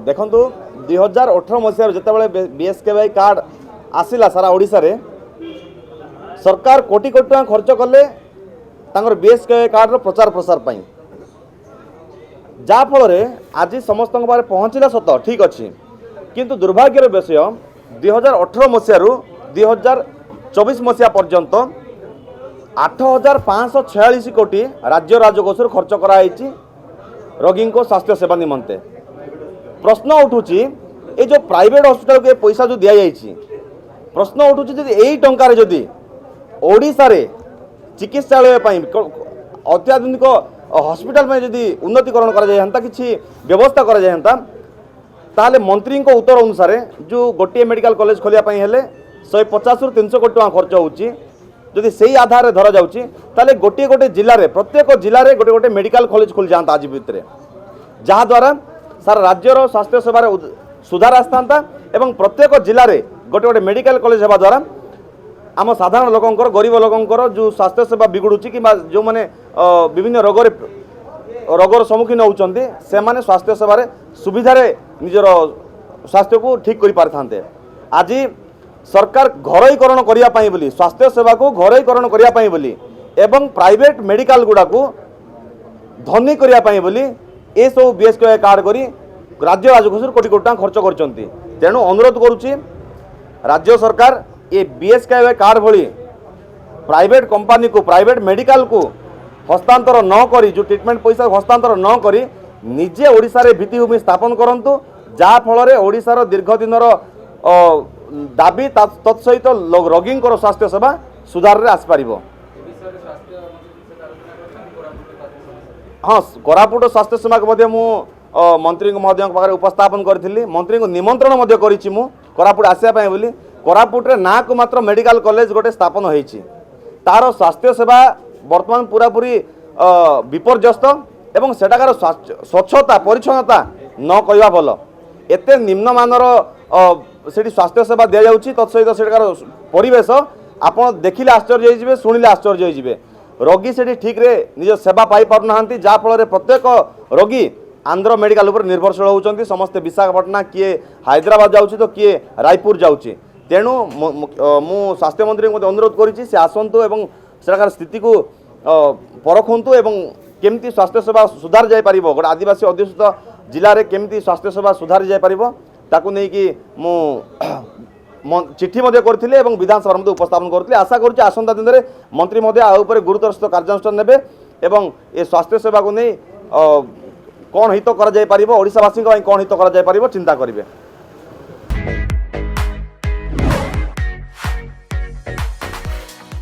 देखु 2018 मसीह जिते BSKY card आसला सारा ओडिशा रे सरकार कोटी कोटी टका खर्च कले बीएसकेवाई कार्ड प्रचार प्रसार पाई जाफल आज समस्त पाखे पहुँचला सत ठीक अच्छी किंतु दुर्भाग्यर विषय 2018 मसीह 2024 मसीहा पर्यंत 8546 कोटी राज्य राजकोष खर्च कराई रोगी को स्वास्थ्य सेवा निमंते प्रश्न उठुची ये जो प्राइवेट हॉस्पिटल के पैसा जो दिया जाइए प्रश्न उठुची यही टंकार जदि ओडिशा रे चिकित्सालय अत्याधुनिक हॉस्पिटल में जदि उन्नतीकरण करा किसी व्यवस्था करा ताले मंत्री को उत्तर अनुसार जो गोटे मेडिकल कॉलेज खोलियापाई हेले 150 रु 300 कोटी टका खर्च होची जदि सही आधार धरा जाउची ताले गोटे गोटे जिले में प्रत्येक जिले में गोटे गोटे मेडिकल कॉलेज खोल जाता आज भितर जहाँ द्वारा सारा राज्यर स्वास्थ्य सेवार सुधार आसता एवं प्रत्येक जिले में गोटे गोटे मेडिकल कॉलेज होगा द्वारा आम साधारण लोकंकर गरीब लोकंकर जो स्वास्थ्य सेवा बिगुड़ुची कि जो मैंने विभिन्न रोगर सम्मुखीन होती से माने स्वास्थ्य सेवार सुविधार निजर स्वास्थ्य को ठीक कर पारि आज सरकार घरोईकरण करने बोली स्वास्थ्य सेवा को घरोईकरण करने बोली एवं प्राइवेट मेडिकल गुड़ा को धनी करने बोली ये सब बीएसकेवाई कार्ड करी राज्य राजकोष कोटी कोटी टका खर्च कर तेणु अनुरोध करुच्ची राज्य सरकार ये बीएसकेवाई कार्ड भली प्राइवेट कंपनी को प्राइवेट मेडिकल को हस्तांतर न करी जो ट्रीटमेंट पैसा हस्तांतर न करी निजे ओडिशा रे भित्तिभूमि स्थापन करंतु जहाँ फल ओडिशार दीर्घ दिन दाबी तत्सहित रोगी स्वास्थ्य सेवा सुधार रे आसपार। हाँ कोरापुट स्वास्थ्य सेवा को मंत्री महोदय पाखे उपस्थापन करी मंत्री को निमंत्रण करी कोरापुट आसापी बोली कोरापुट रे ना को मात्र मेडिकल कॉलेज गोटे स्थापन होईची तार स्वास्थ्य सेवा वर्तमान पूरा पूरी विपर्यस्त एवं सेटाकार स्वच्छता परिच्छन्नता न कहवा भल एते निम्नमानर से स्वास्थ्य सेवा दि जाऊँगी तत्सहित सेटाकार परिवेश आपड़ देखिले आश्चर्य होइजिबे शुणिले आश्चर्य होइजिबे रोगी से ठीक रे निज सेवा पाई पारु नाहांती जहाँ फल प्रत्येक रोगी आंध्र मेडिकल उपर निर्भरशील होउचंती समस्ते विशाखापट्टना किए हैदराबाद जाउची तो किए रायपुर जाउची तेणु मु स्वास्थ्य मंत्री को अनुरोध करी से आसतु एवं सेटाकार स्थिति को परखु एवं केमती स्वास्थ्य सेवा सुधार जाई परिबो गोटे आदिवासी अध्युषित जिले में केमती स्वास्थ्य सेवा सुधार जाई परिबो ताकू नहीं कि मु चिट्ठी करथिले एवं विधानसभा में उपस्थापन करथिले आशा करुच्ची आसंता दिन में मंत्री महोदय आ ऊपर गुरुतर सहित कार्यानुष्ठान नेबे एवं ए स्वास्थ्य सेवा को नहीं कौन हित करा जाई परिबो ओडिशावासी कौन हित करा जाई परिबो चिंता करिवे।